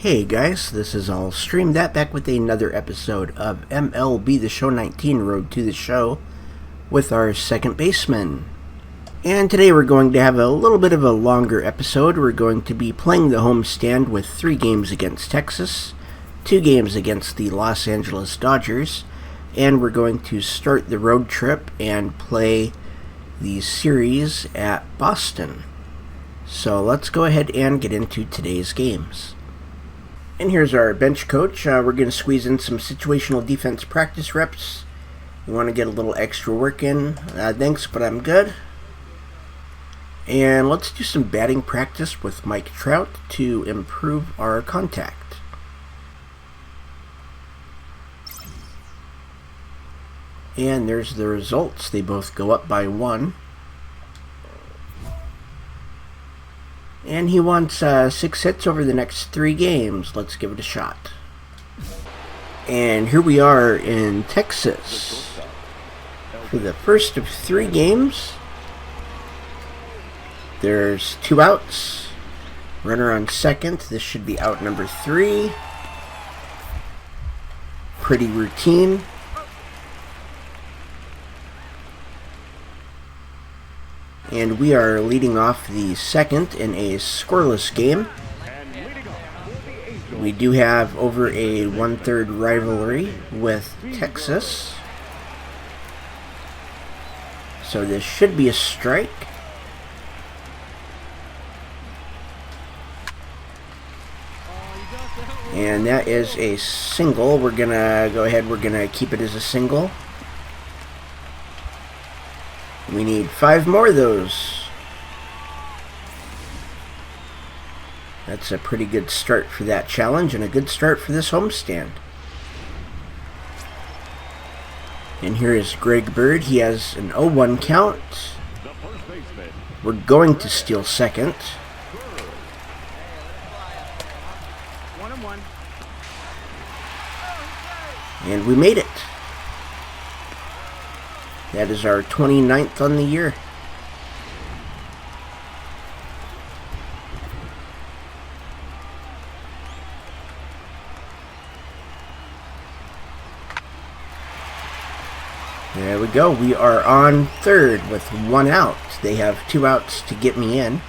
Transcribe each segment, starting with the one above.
Hey guys, this is All Stream That back with another episode of MLB The Show 19 Road to the Show with our second baseman. And today we're going to have a little bit of a longer episode. We're going to be playing the homestand with 3 games against Texas, 2 games against the Los Angeles Dodgers, and we're going to start the road trip and play the series at Boston. So let's go ahead and get into today's games. And here's our bench coach. We're going to squeeze in some situational defense practice reps. We want to get a little extra work in. Thanks, but I'm good. And let's do some batting practice with Mike Trout to improve our contact. And there's the results. They both go up by 1. And he wants 6 hits over the next 3 games. Let's give it a shot. And here we are in Texas for the first of 3 games. There's 2 outs. Runner on second. This should be out number 3. Pretty routine. And we are leading off the second in a scoreless game. We do have over a 1/3 rivalry with Texas. So this should be a strike. And that is a single. We're gonna go ahead, we're gonna keep it as a single. We need 5 more of those. That's a pretty good start for that challenge and a good start for this homestand. And here is Greg Bird. He has an 0-1 count. We're going to steal second. And we made it. That is our 29th on the year. There we go. We are on third with 1 out. They have 2 outs to get me in.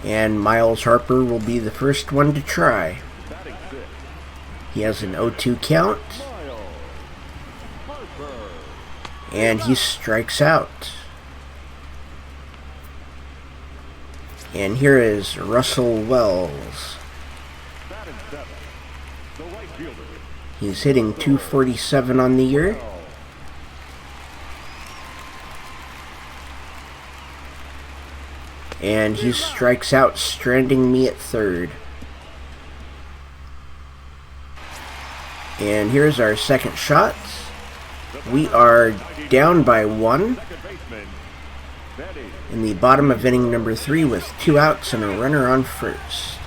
And Miles Harper will be the first one to try. He has an 0-2 count. And he strikes out. And here is Russell Wells. He's hitting .247 on the year. And he strikes out, stranding me at third. And here's our second shot. We are down by 1 in the bottom of inning number 3 with 2 outs and a runner on first.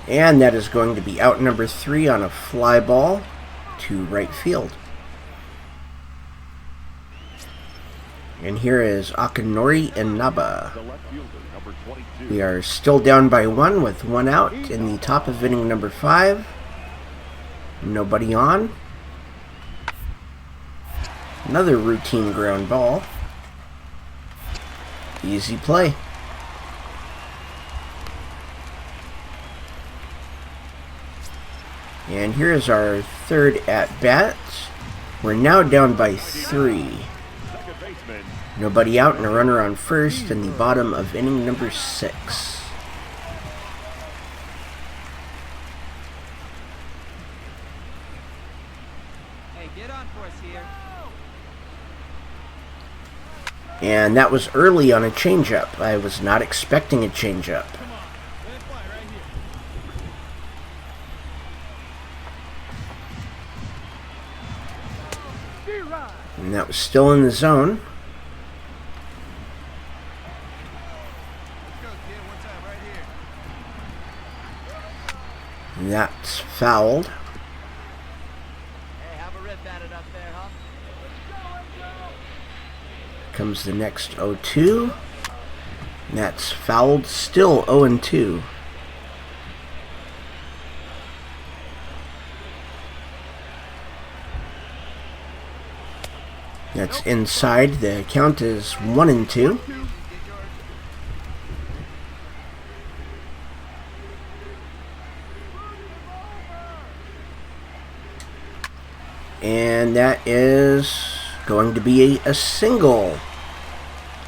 And that is going to be out number 3 on a fly ball to right field. And here is Akinori and Naba. We are still down by 1 with 1 out in the top of inning number 5. Nobody on. Another routine ground ball. Easy play. And here is our third at bat. We're now down by 3. Nobody out and a runner on first in the bottom of inning number 6. Hey, get on for us here. And that was early on a changeup. I was not expecting a changeup. And that was still in the zone. And that That's fouled. Hey, have a rip at it up there, huh? Comes the next 0-2. And that's fouled. Still 0-2. That's inside. The count is 1-2. And that is going to be a single.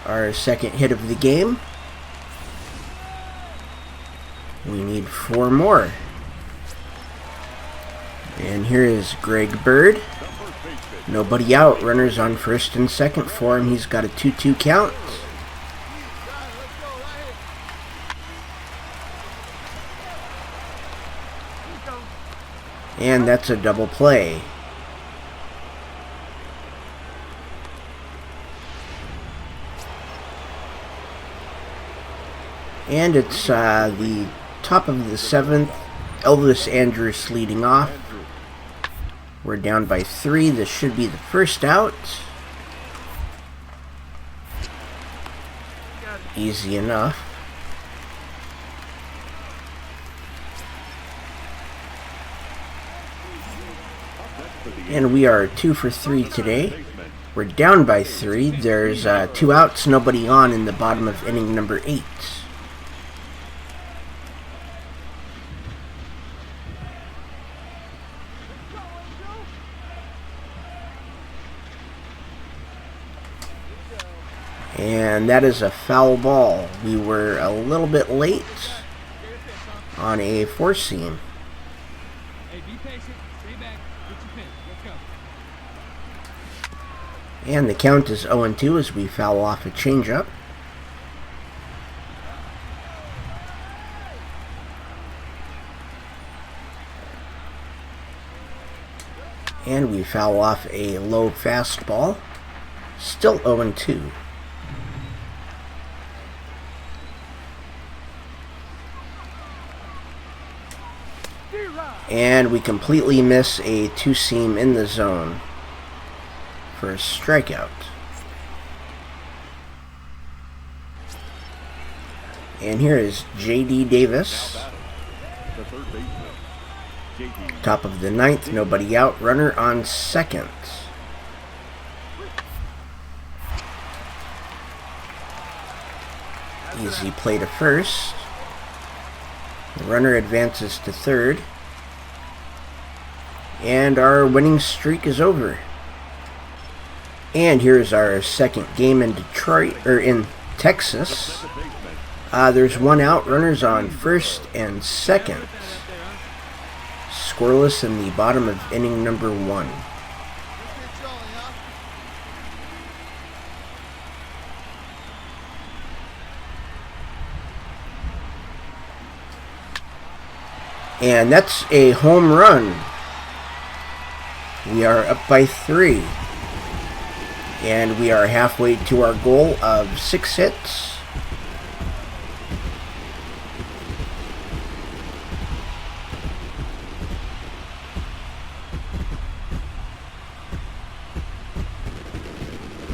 Our second hit of the game. We need 4 more. And here is Greg Bird. Nobody out. Runners on first and second for him. He's got a 2-2 count. And that's a double play. And it's the top of the 7th. Elvis Andrus leading off. We're down by 3. This should be the first out. Easy enough. And we are 2 for 3 today. We're down by 3. There's 2 outs, nobody on in the bottom of inning number 8. And that is a foul ball. We were a little bit late on a 4-seam. Hey, be patient. Stay back. Get your pitch. Let's go. And the count is 0-2 as we foul off a changeup. And we foul off a low fastball. Still 0-2. And we completely miss a 2-seam in the zone for a strikeout. And here is J.D. Davis. Top of the 9th, nobody out. Runner on second. Easy play to first. The runner advances to third. And our winning streak is over. And here's our second game in Detroit, or in Texas. There's 1 out, runners on first and second. Scoreless in the bottom of inning number 1. And that's a home run. We are up by 3. And we are halfway to our goal of 6 hits.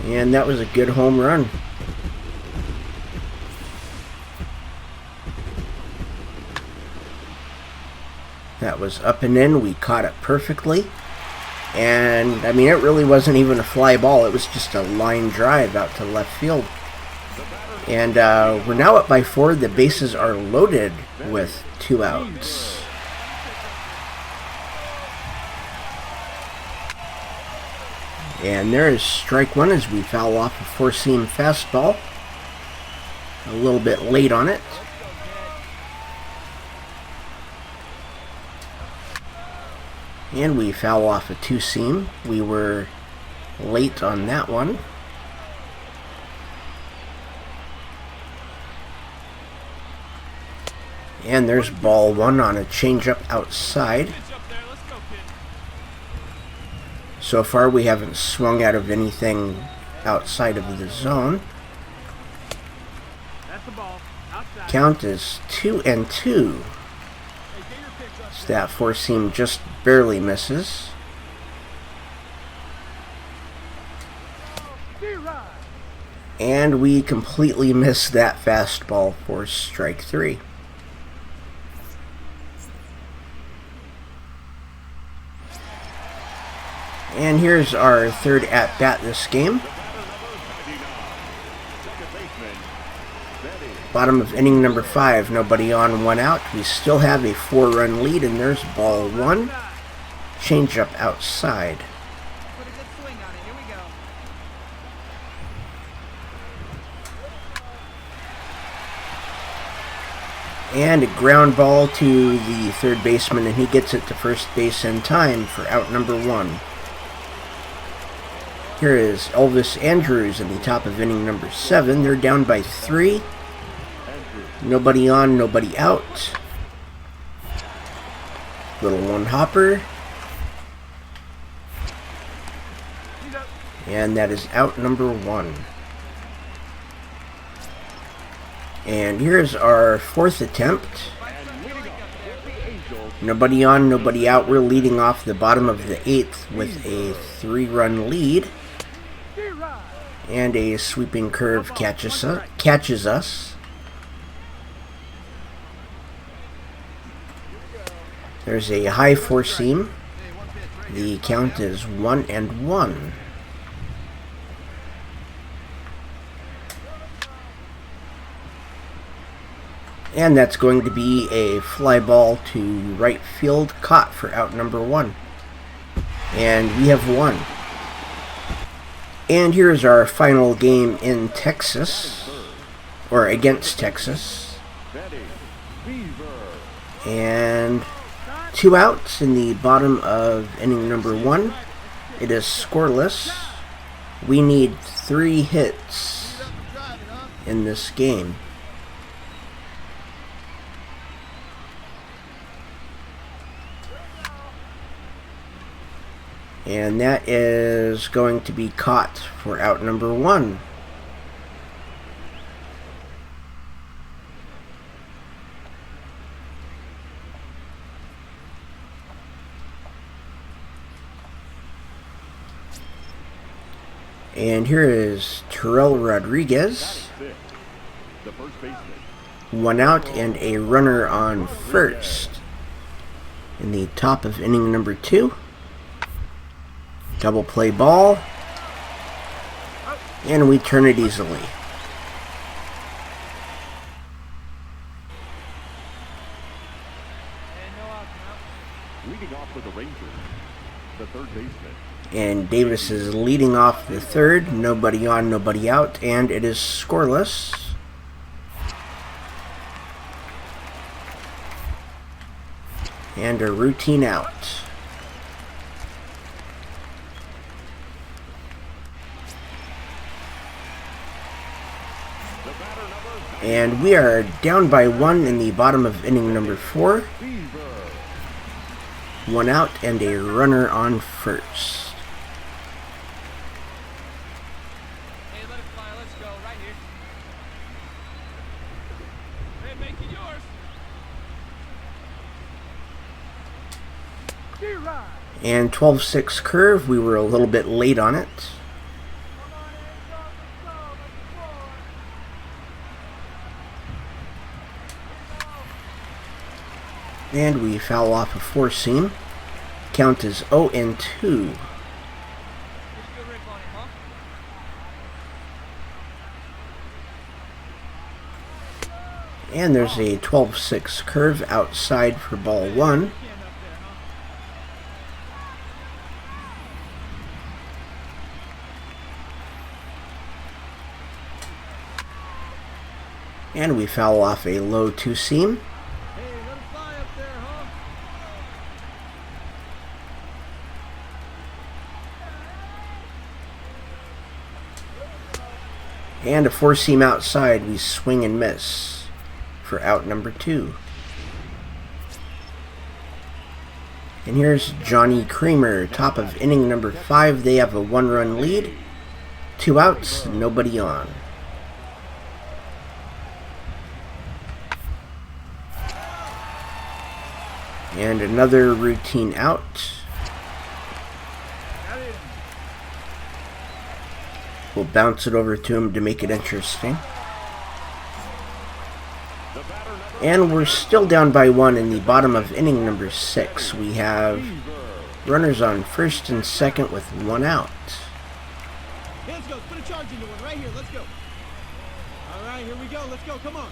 And that was a good home run. That was up and in. We caught it perfectly. And, I mean, it really wasn't even a fly ball. It was just a line drive out to left field. And we're now up by 4. The bases are loaded with 2 outs. And there is strike 1 as we foul off a 4-seam fastball. A little bit late on it. And we foul off a 2-seam. We were late on that one. And there's ball 1 on a changeup outside. So far we haven't swung out of anything outside of the zone. Count is 2-2. That four-seam just barely misses. And we completely missed that fastball for strike 3. And here's our third at-bat this game. Bottom of inning number 5, nobody on, 1 out. We still have a 4-run lead, and there's ball 1. Changeup outside. Put a good swing on it. Here we go. And a ground ball to the third baseman, and he gets it to first base in time for out number 1. Here is Elvis Andrews in the top of inning number 7. They're down by 3. Nobody on, nobody out. Little one-hopper. And that is out number 1. And here's our 4th attempt. Nobody on, nobody out. We're leading off the bottom of the 8th with a 3-run lead. And a sweeping curve catches us. There's a high 4-seam. The count is 1-1. And that's going to be a fly ball to right field, caught for out number 1. And we have won. And here's our final game in Texas, or against Texas. And 2 outs in the bottom of inning number 1. It is scoreless. We need 3 hits in this game. And that is going to be caught for out number 1. And here is Terrell Rodriguez. 1 out and a runner on first in the top of inning number 2. Double play ball, and we turn it easily. Leading off for the Rangers, the third baseman. And Davis is leading off the third. Nobody on, nobody out, and it is scoreless. And a routine out. And we are down by 1 in the bottom of inning number 4. 1 out and a runner on first. Hey, let it fly. Let's go. Right here. Hey, make it yours. And 12-6 curve. We were a little bit late on it. And we foul off a 4-seam. Count is 0-2. And there's a 12-6 curve outside for ball 1. And we foul off a low 2-seam. And a 4-seam outside, we swing and miss for out number 2. And here's Johnny Kramer, top of inning number 5. They have a 1-run lead. 2 outs, nobody on. And another routine out. We'll bounce it over to him to make it interesting. And we're still down by 1 in the bottom of inning number 6. We have runners on first and second with 1 out. Hey, let's go. Put a charge into one right here. Let's go. All right, here we go. Let's go. Come on.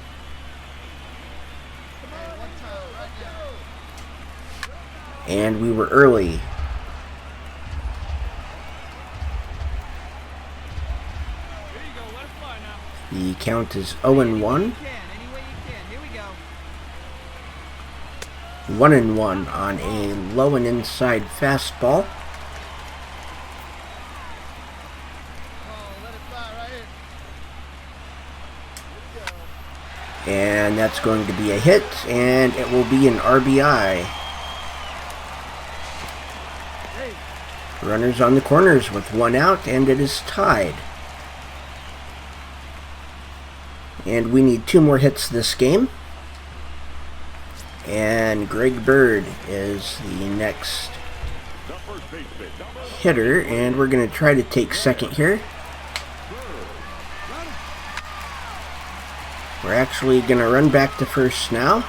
And we were early. There you go. Let it fly now. The count is 0-1. Any way you can. Here we go. 1-1 on a low and inside fastball. And that's going to be a hit, and it will be an RBI. Runners on the corners with 1 out, and it is tied. And we need 2 more hits this game. And Greg Bird is the next hitter, and we're going to try to take second here. We're actually going to run back to first now.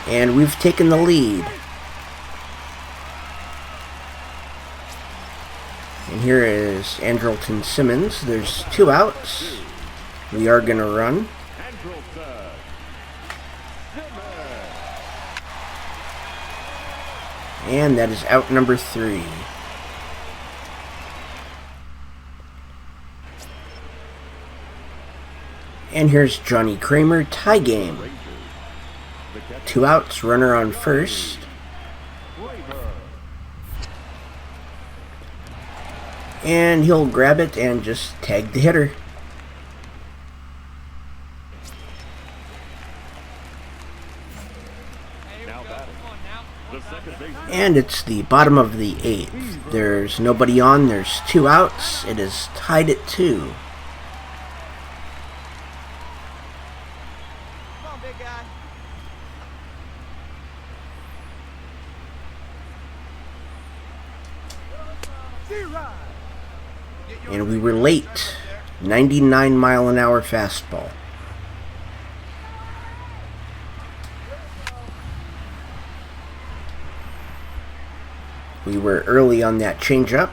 And we've taken the lead. And here is Andrelton Simmons. There's 2 outs. We are going to run. And that is out number 3. And here's Johnny Kramer, tie game. 2 outs, runner on first. And he'll grab it and just tag the hitter. And it's the bottom of the 8th. There's nobody on, there's 2 outs. It is tied at 2. And we were late. 99-mile-an-hour fastball. We were early on that changeup.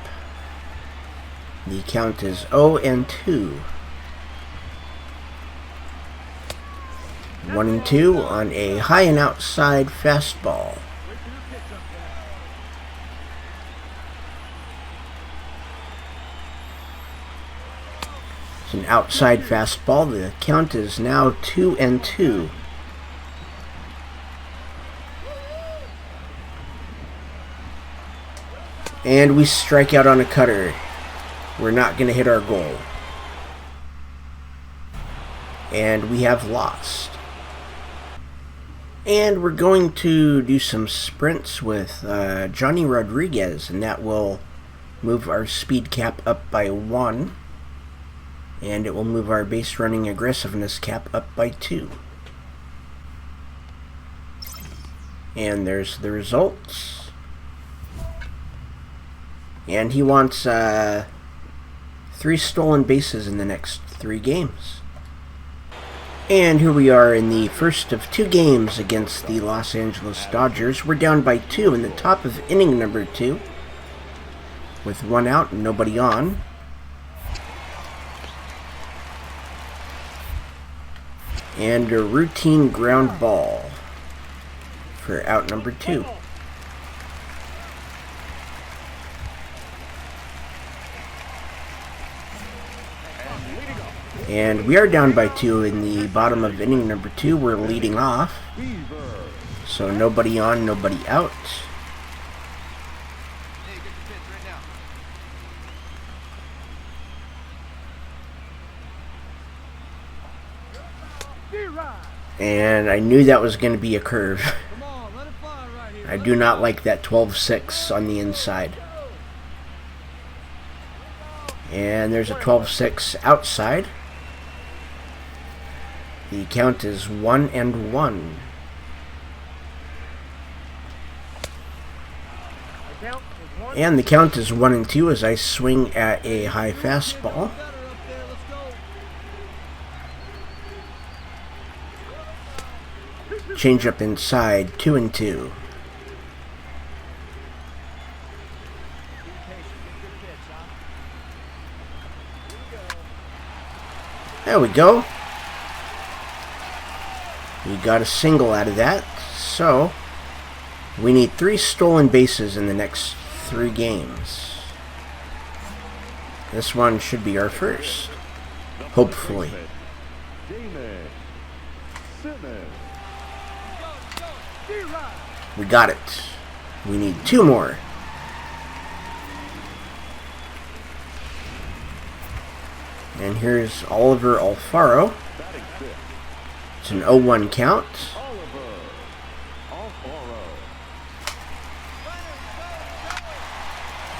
The count is 0-2. 1-2 on a high and outside fastball. It's an outside fastball. The count is now 2-2. And we strike out on a cutter. We're not going to hit our goal. And we have lost. And we're going to do some sprints with Johnny Rodriguez, and that will move our speed cap up by 1. And it will move our base running aggressiveness cap up by 2. And there's the results. And he wants 3 stolen bases in the next 3 games. And here we are in the first of 2 games against the Los Angeles Dodgers. We're down by 2 in the top of inning number 2. With 1 out and nobody on. And a routine ground ball for out number 2. And we are down by 2 in the bottom of inning number 2. We're leading off. So nobody on, nobody out. And I knew that was going to be a curve. I do not like that 12-6 on the inside. And there's a 12-6 outside. The count is 1-1. And the count is 1-2 as I swing at a high fastball. Change up inside, 2-2. There we go. We got a single out of that, so we need 3 stolen bases in the next 3 games. This one should be our first, hopefully. We got it. We need 2 more. And here's Oliver Alfaro. It's an 0-1 count.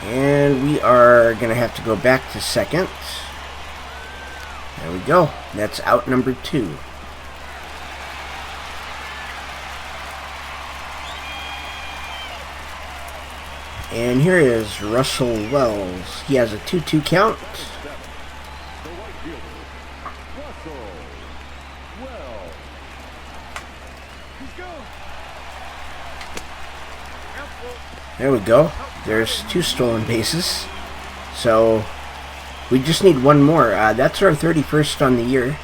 And we are going to have to go back to second. There we go. That's out number 2. And here is Russell Wells. He has a 2-2 count. There we go. There's 2 stolen bases. So we just need 1 more. That's our 31st on the year.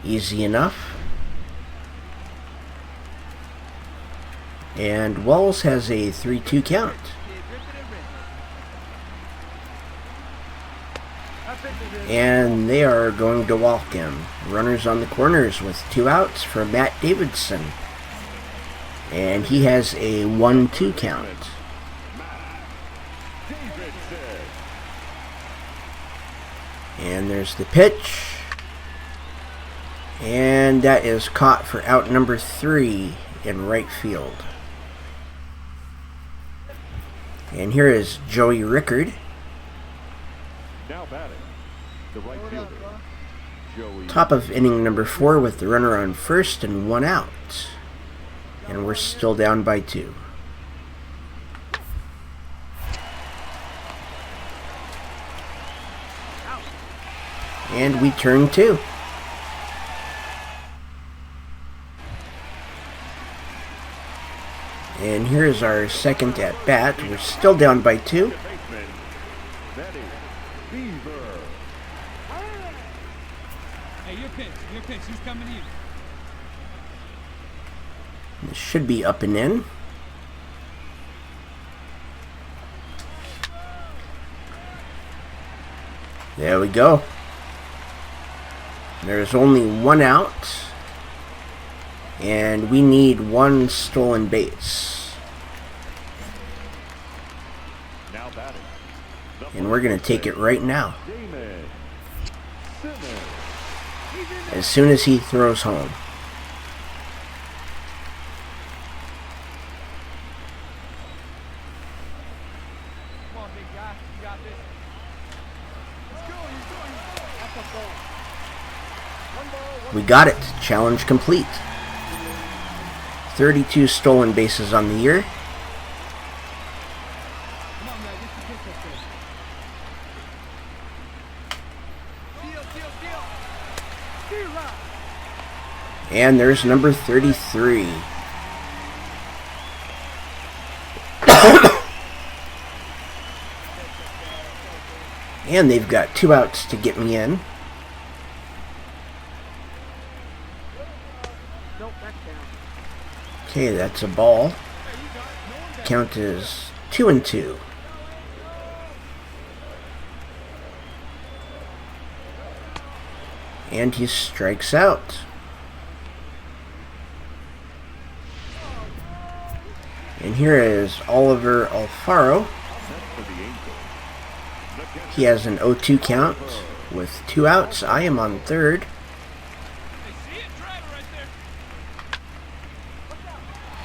Easy enough. And Wells has a 3-2 count. And they are going to walk him. Runners on the corners with 2 outs for Matt Davidson. And he has a 1-2 count. And there's the pitch. And that is caught for out number 3 in right field. And here is Joey Rickard. Now batting, the right fielder, Joey. Top of inning number 4 with the runner on first and 1 out. And we're still down by 2. And we turn 2. And here's our second at bat. We're still down by 2. Hey, your pitch. He's coming in. This should be up and in. There we go. There's only 1 out. And we need 1 stolen base. Now batting, And we're going to take it right now. As soon as he throws home. Come on, big guy. You got this. Let's go. That's a ball. 1 ball, 1 We got it. Challenge complete. 32 stolen bases on the year. Come on, man. Get the pitch up there. Deal. And there's number 33. And they've got 2 outs to get me in. Okay, that's a ball. Count is 2-2. And he strikes out. And here is Oliver Alfaro. He has an 0-2 count with 2 outs. I am on third.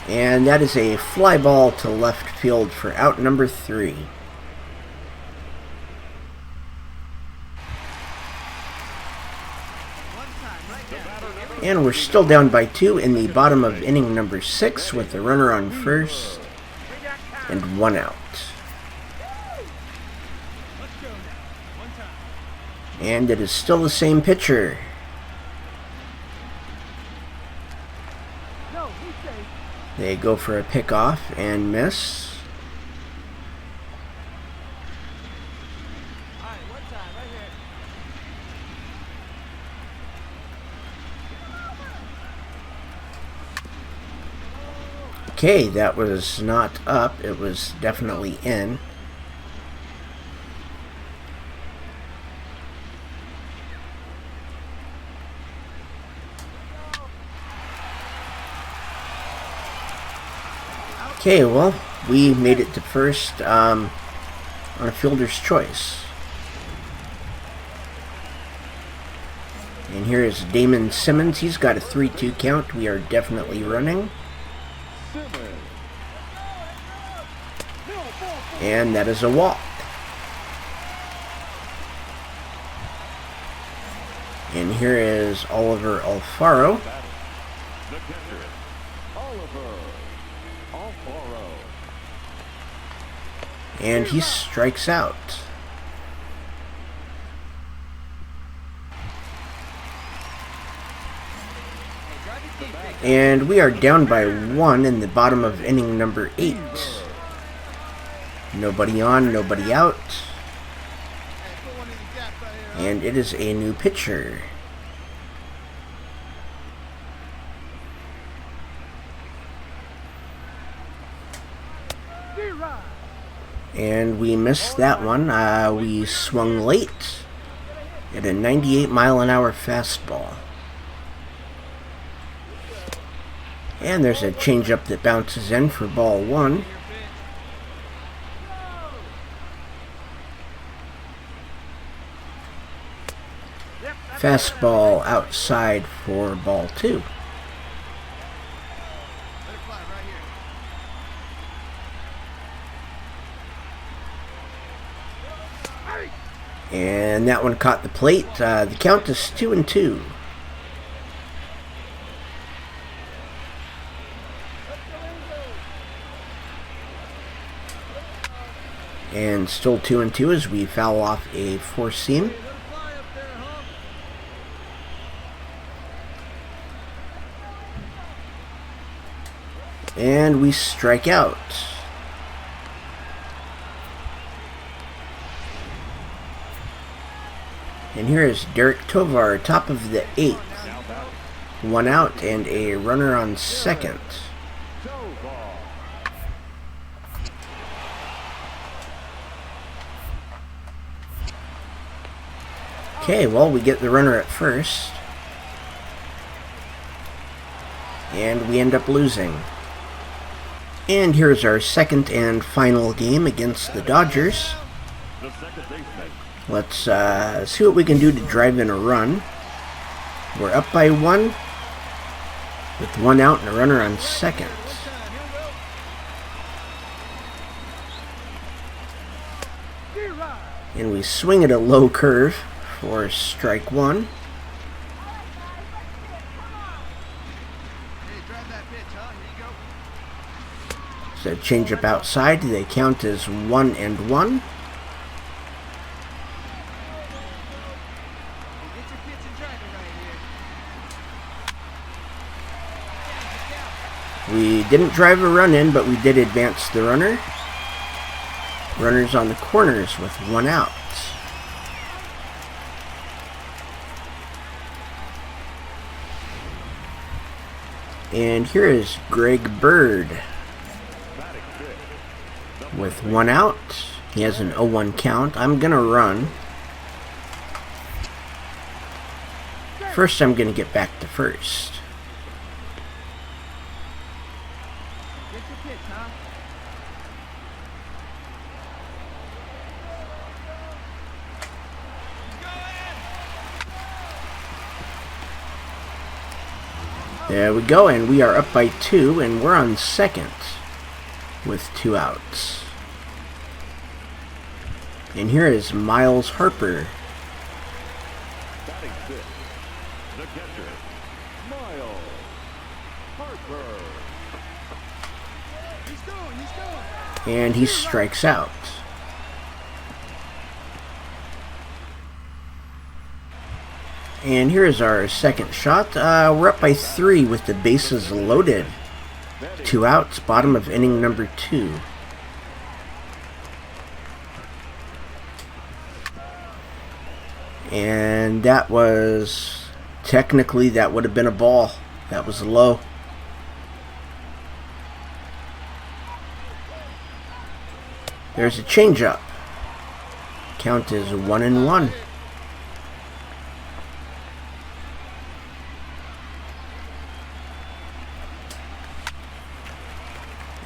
And that is a fly ball to left field for out number 3. And we're still down by 2 in the bottom of inning number 6 with a runner on first and 1 out. And it is still the same pitcher. They go for a pickoff and miss. Okay, that was not up. It was definitely in. Okay, well, we made it to first on a fielder's choice. And here is Damon Simmons. He's got a 3-2 count. We are definitely running. And that is a walk. And here is Oliver Alfaro. And he strikes out. And we are down by 1 in the bottom of inning number 8. Nobody on, nobody out. And it is a new pitcher. And we missed that one. We swung late at a 98-mile-an-hour fastball. And there's a changeup that bounces in for ball 1. Fastball outside for ball 2. And that one caught the plate. The count is 2-2. And still 2-2 as we foul off a four-seam. And we strike out. And here is Derek Tovar, top of the 8th. 1 out and a runner on second. Okay, well, we get the runner at first. And we end up losing. And here's our second and final game against the Dodgers. Let's see what we can do to drive in a run. We're up by 1 with 1 out and a runner on second. And we swing at a low curve for strike 1. So changeup outside. They count as 1-1. We didn't drive a run in, but we did advance the runner. Runners on the corners with 1 out. And here is Greg Bird with 1 out. He has an 0-1 count. I'm going to run. First, I'm going to get back to first. There we go, and we are up by 2, and we're on second with 2 outs. And here is Miles Harper. The catcher, Miles Harper. He's going. And he strikes out. And here's our second shot. We're up by 3 with the bases loaded. 2 outs, bottom of inning number 2. And that was, technically that would have been a ball. That was low. There's a changeup. Count is 1-1.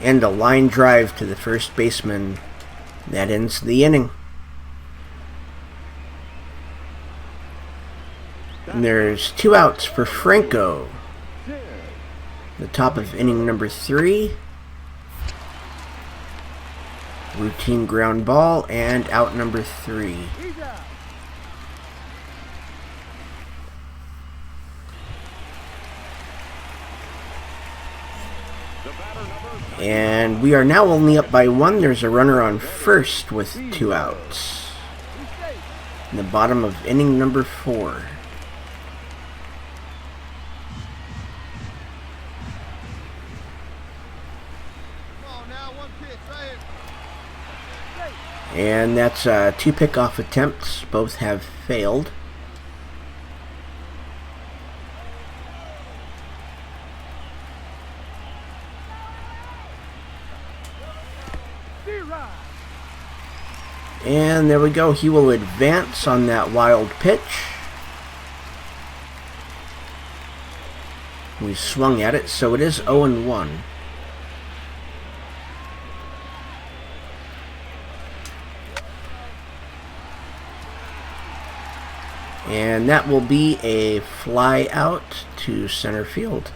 And a line drive to the first baseman. That ends the inning. And there's 2 outs for Franco. The top of inning number 3. Routine ground ball and out number 3. And we are now only up by 1. There's a runner on first with 2 outs. In the bottom of inning number 4. And that's 2 pickoff attempts. Both have failed. And there we go. He will advance on that wild pitch. We swung at it, so it is 0-1. And that will be a fly out to center field.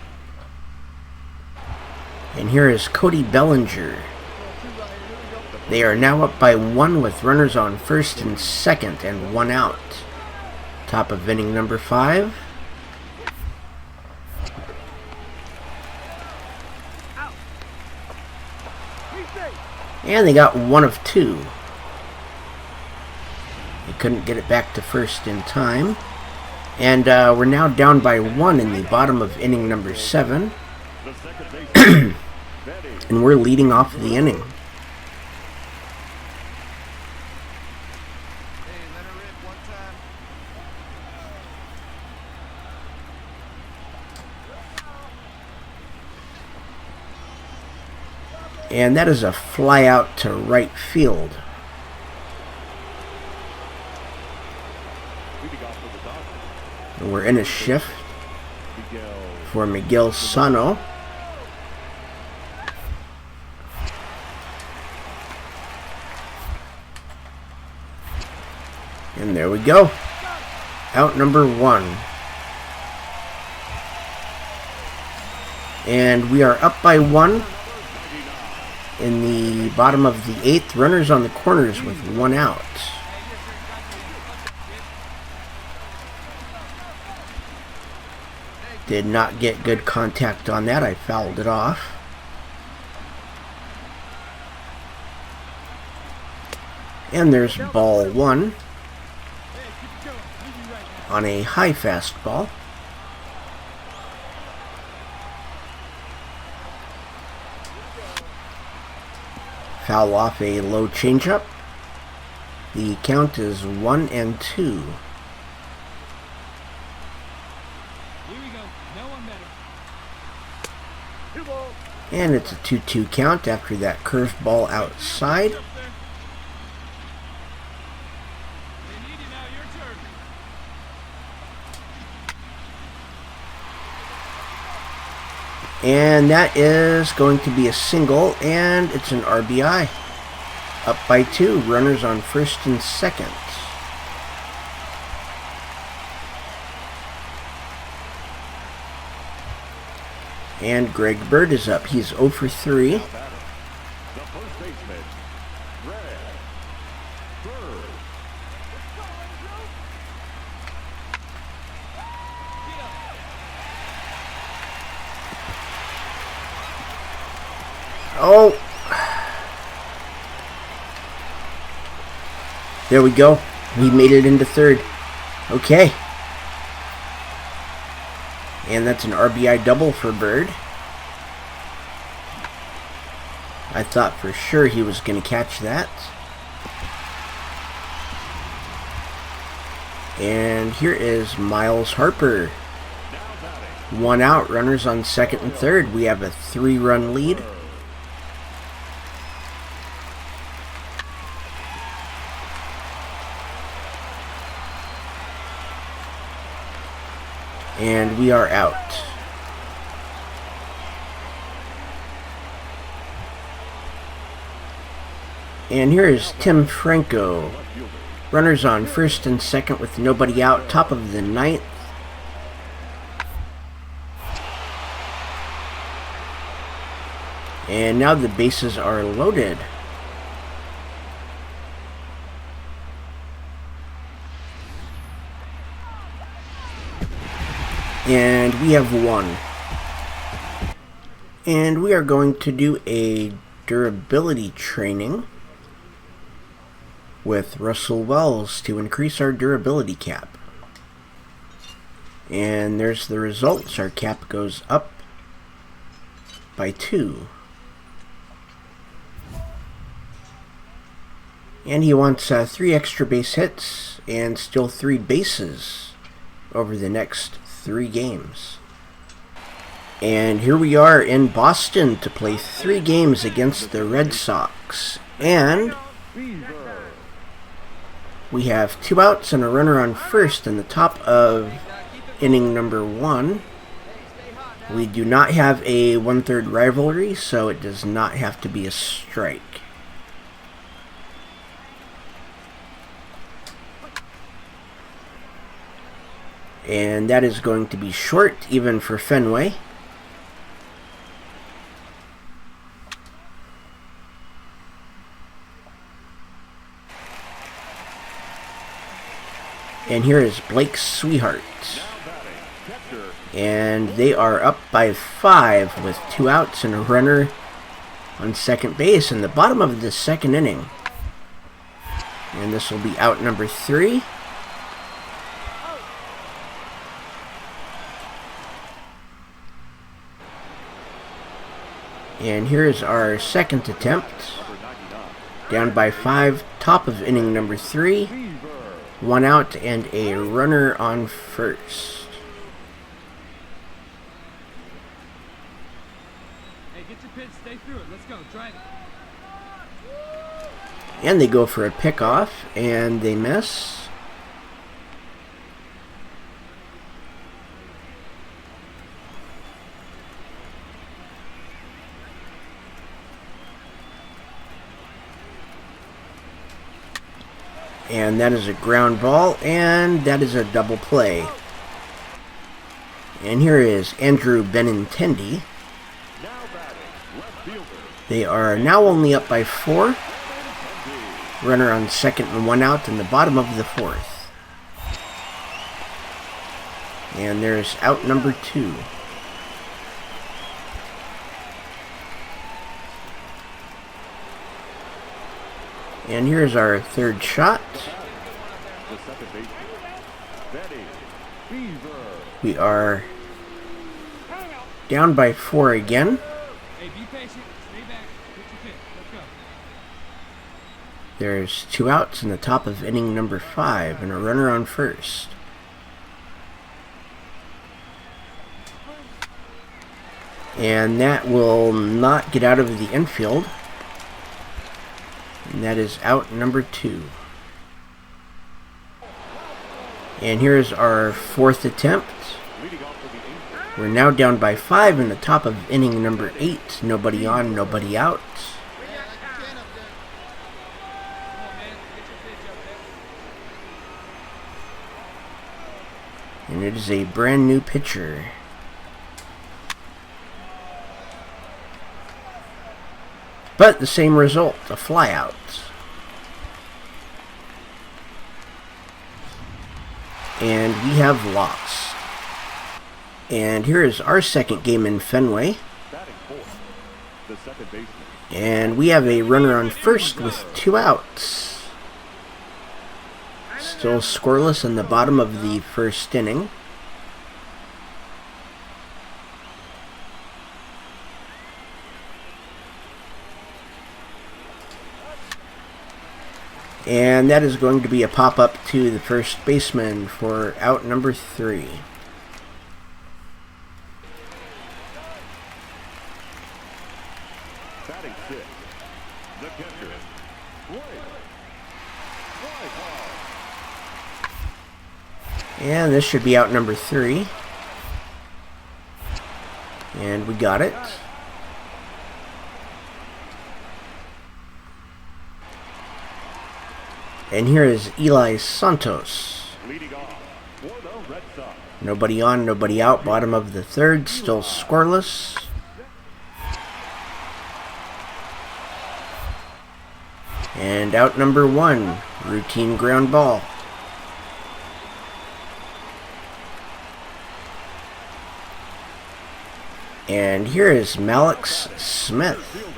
And here is Cody Bellinger. They are now up by 1 with runners on first and second and 1 out. Top of inning number 5. And they got 1 of 2. They couldn't get it back to first in time. And we're now down by 1 in the bottom of inning number 7. And we're leading off the inning. And that is a fly out to right field. And we're in a shift for Miguel Sano. And there we go. Out number 1. And we are up by 1 in the bottom of the 8th. Runners on the corners with 1 out. Did not get good contact on that. I fouled it off. And there's ball 1 on a high fastball. Foul off a low changeup. The count is 1-2. And it's a 2-2 count after that curveball outside. And that is going to be a single, and it's an RBI. Up by 2, runners on first and second. And Greg Bird is up. He's 0 for 3. The first baseman, Greg Bird. Oh! There we go. We made it into third. Okay. And that's an RBI double for Bird. I thought for sure he was going to catch that. And here is Miles Harper. 1 out, runners on second and third. We have a 3-run lead. And we are out. And here is Tim Franco. Runners on first and second with nobody out. Top of the ninth. And now the bases are loaded. And we have one. And we are going to do a durability training with Russell Wells to increase our durability cap. And there's the results. Our cap goes up by 2. And he wants 3 extra base hits and still 3 bases over the next 3 games. And here we are in Boston to play 3 games against the Red Sox. And we have 2 outs and a runner on first in the top of inning number 1. We do not have a 1/3 rivalry, so it does not have to be a strike. And that is going to be short, even for Fenway. And here is Blake Sweetheart. And they are up by 5 with 2 outs and a runner on second base in the bottom of the second inning. And this will be out number 3. And here is our second attempt. Down by 5, top of inning number 3. 1 out and a runner on first. Hey, get your pitch, stay through it. Let's go, try it. And they go for a pickoff, and they miss. And that is a ground ball, and that is a double play. And here is Andrew Benintendi. They are now only up by 4. Runner on second and 1 out in the bottom of the 4th. And there's out number 2. And here's our third shot. We are down by 4 again. Hey, be patient. Stay back. Get your pitch. Let's go. There's 2 outs in the top of inning number 5 and a runner on first. And that will not get out of the infield. And that is out number 2. And here's our 4th attempt. We're now down by 5 in the top of inning number 8. Nobody on, nobody out. And it is a brand new pitcher. But the same result, a flyout. And we have lost. And here is our second game in Fenway. the second baseman. And we have a runner on first with 2 outs. Still scoreless in the bottom of the first inning. And that is going to be a pop-up to the first baseman for out number 3. Batting 6, the catcher, And this should be out number 3. And we got it. And here is Eli Santos. leading off for the Red Sox. Nobody on, nobody out. Bottom of the third, still scoreless. And out number 1, routine ground ball. And here is Malix Smith.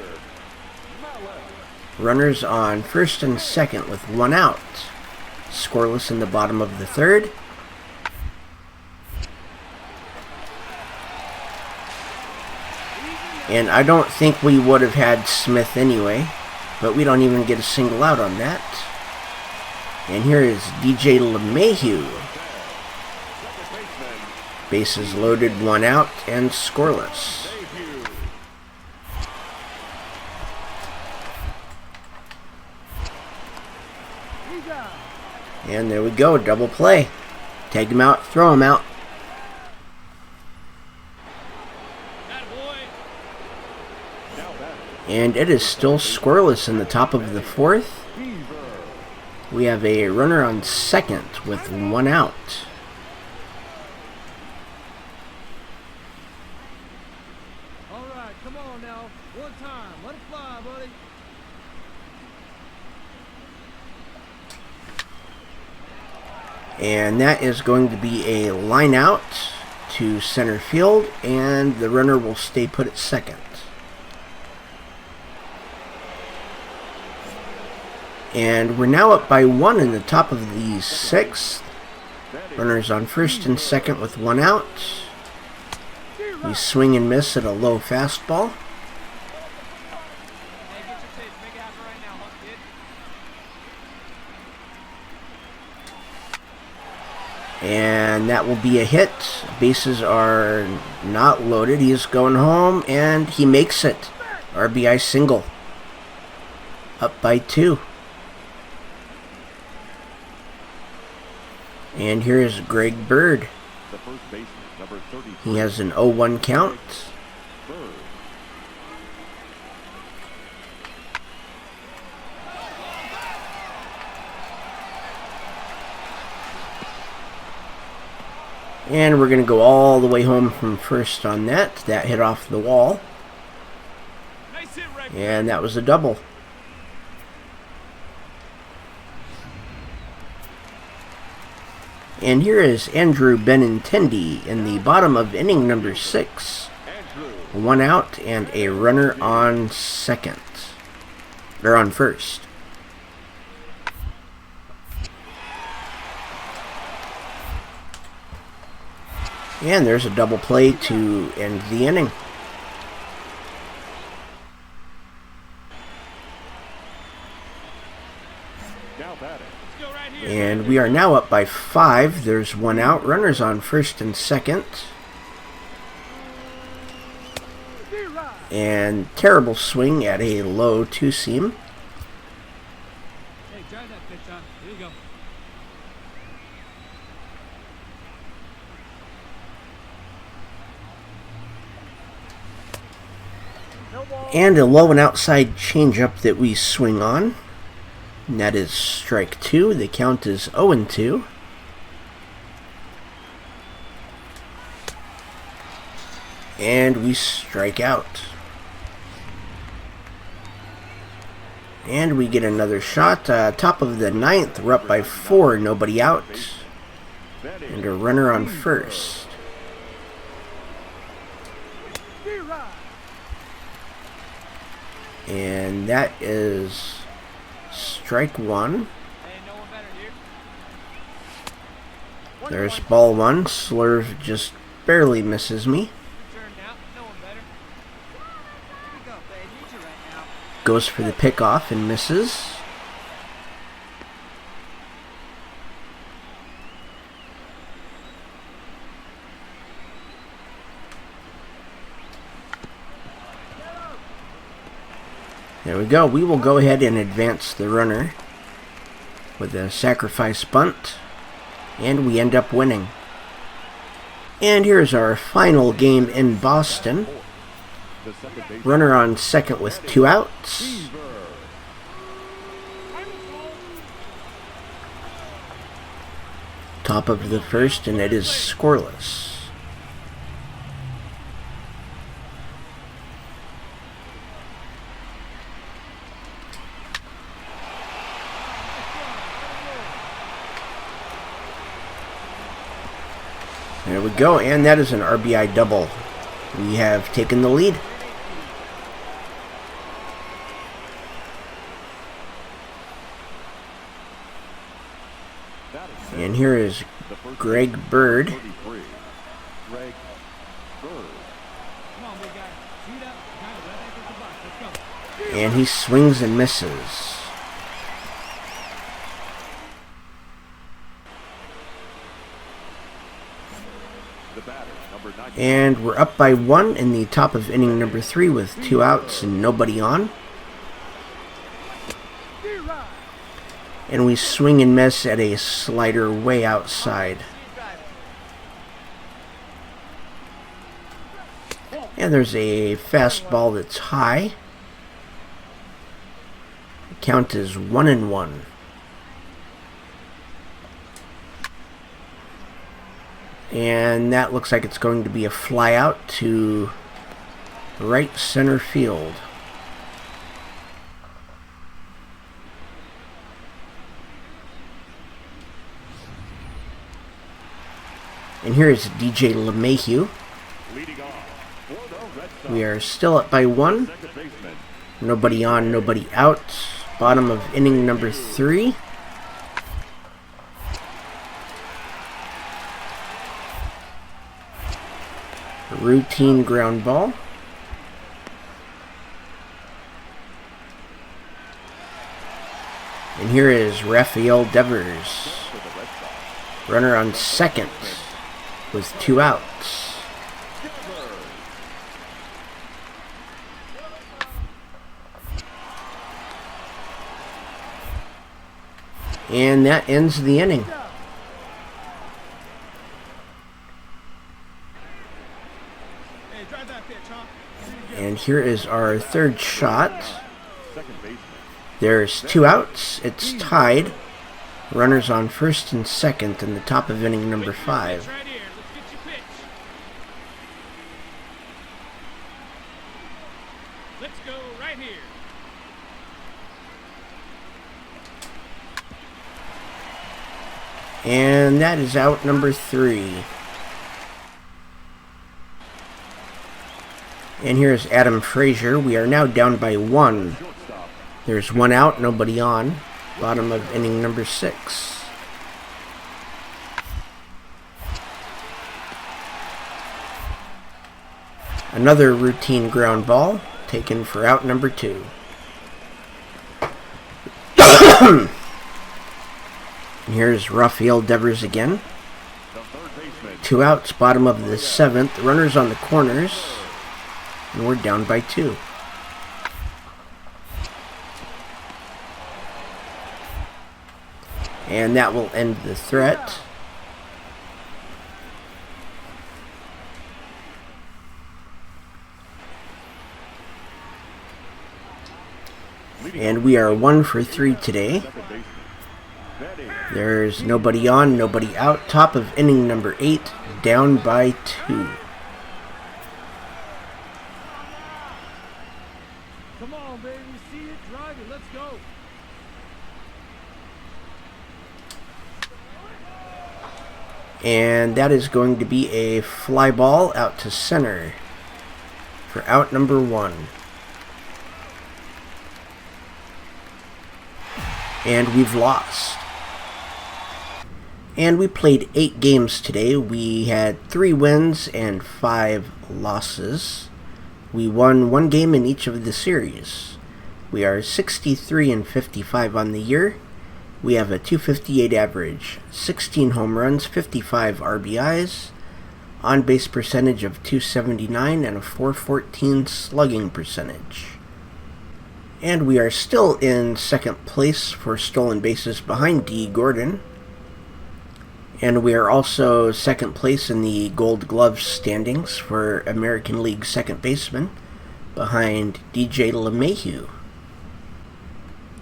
Runners on first and second with 1 out. Scoreless in the bottom of the third. And I don't think we would have had Smith anyway, but we don't even get a single out on that. And here is DJ LeMahieu. Bases loaded, 1 out, and scoreless. And there we go, double play. Take him out, throw him out. And it is still scoreless in the top of the fourth. We have a runner on second with 1 out. All right, come on now. One time. Let it fly, buddy. And that is going to be a line out to center field, and the runner will stay put at second. And we're now up by 1 in the top of the 6th. Runners on first and second with 1 out. We swing and miss at a low fastball. And that will be a hit. Bases are not loaded. He is going home, and he makes it. RBI single. Up by 2. And here is Greg Bird. The first baseman, number 33. He has an 0-1 count. Bird. And we're going to go all the way home from first on that. That hit off the wall. And that was a double. And here is Andrew Benintendi in the bottom of inning number 6. 1 out and a runner on second. Or on first. And there's a double play to end the inning. And we are now up by 5. There's 1 out. Runners on first and second. And terrible swing at a low 2-seam. Hey, try that pitch, huh? Here you go. And a low and outside changeup that we swing on. And that is strike 2. The count is 0-2. And we strike out. And we get another shot. Top of the 9th. We're up by 4. Nobody out. And a runner on first. And that is strike one. There's ball one. Slurve just barely misses me. Goes for the pickoff and misses. There we go. We will go ahead and advance the runner with a sacrifice bunt, and we end up winning. And here's our final game in Boston. Runner on second with 2 outs. Top of the first, and it is scoreless. There we go, and that is an RBI double. We have taken the lead. And here is Greg Bird. And he swings and misses. And we're up by 1 in the top of inning number 3 with 2 outs and nobody on. And we swing and miss at a slider way outside. And there's a fastball that's high. The count is 1-1. And that looks like it's going to be a fly out to right center field. And here is DJ LeMahieu. We are still up by 1. Nobody on, nobody out. Bottom of inning number 3. Routine ground ball. And here is Rafael Devers. Runner on second with 2 outs. And that ends the inning. And here is our third shot. There's 2 outs. It's tied. Runners on first and second in the top of inning number 5. Let's go right here. And that is out number 3. And here's Adam Frazier. We are now down by 1. There's 1 out, nobody on. Bottom of inning number 6. Another routine ground ball taken for out number 2. And here's Rafael Devers again. 2 outs, bottom of the 7th. Runners on the corners. And we're down by 2. And that will end the threat. And we are 1 for 3 today. There's nobody on, nobody out. Top of inning number 8, down by 2. Come on, baby. See it, drive it. Let's go. And that is going to be a fly ball out to center for out number 1. and we've lost. And we played 8 games today. We had 3 wins and 5 losses. We won 1 game in each of the series. We are 63-55 on the year. We have a .258 average, 16 home runs, 55 RBIs, on-base percentage of .279, and a .414 slugging percentage. And we are still in second place for stolen bases behind D. Gordon. And we are also second place in the Gold Glove standings for American League second baseman behind DJ LeMahieu.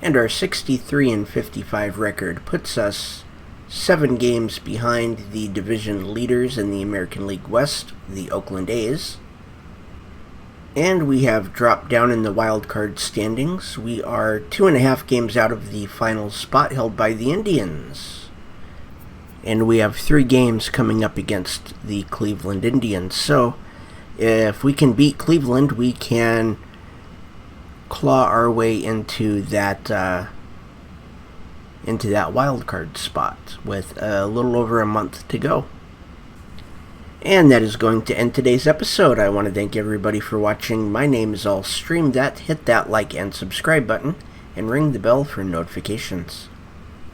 And our 63-55 record puts us 7 games behind the division leaders in the American League West, the Oakland A's. And we have dropped down in the wild card standings. We are 2.5 games out of the final spot held by the Indians. And we have 3 games coming up against the Cleveland Indians. So if we can beat Cleveland, we can claw our way into that wild card spot with a little over a month to go. And that is going to end today's episode. I want to thank everybody for watching. My name is RttS. Hit that like and subscribe button and ring the bell for notifications.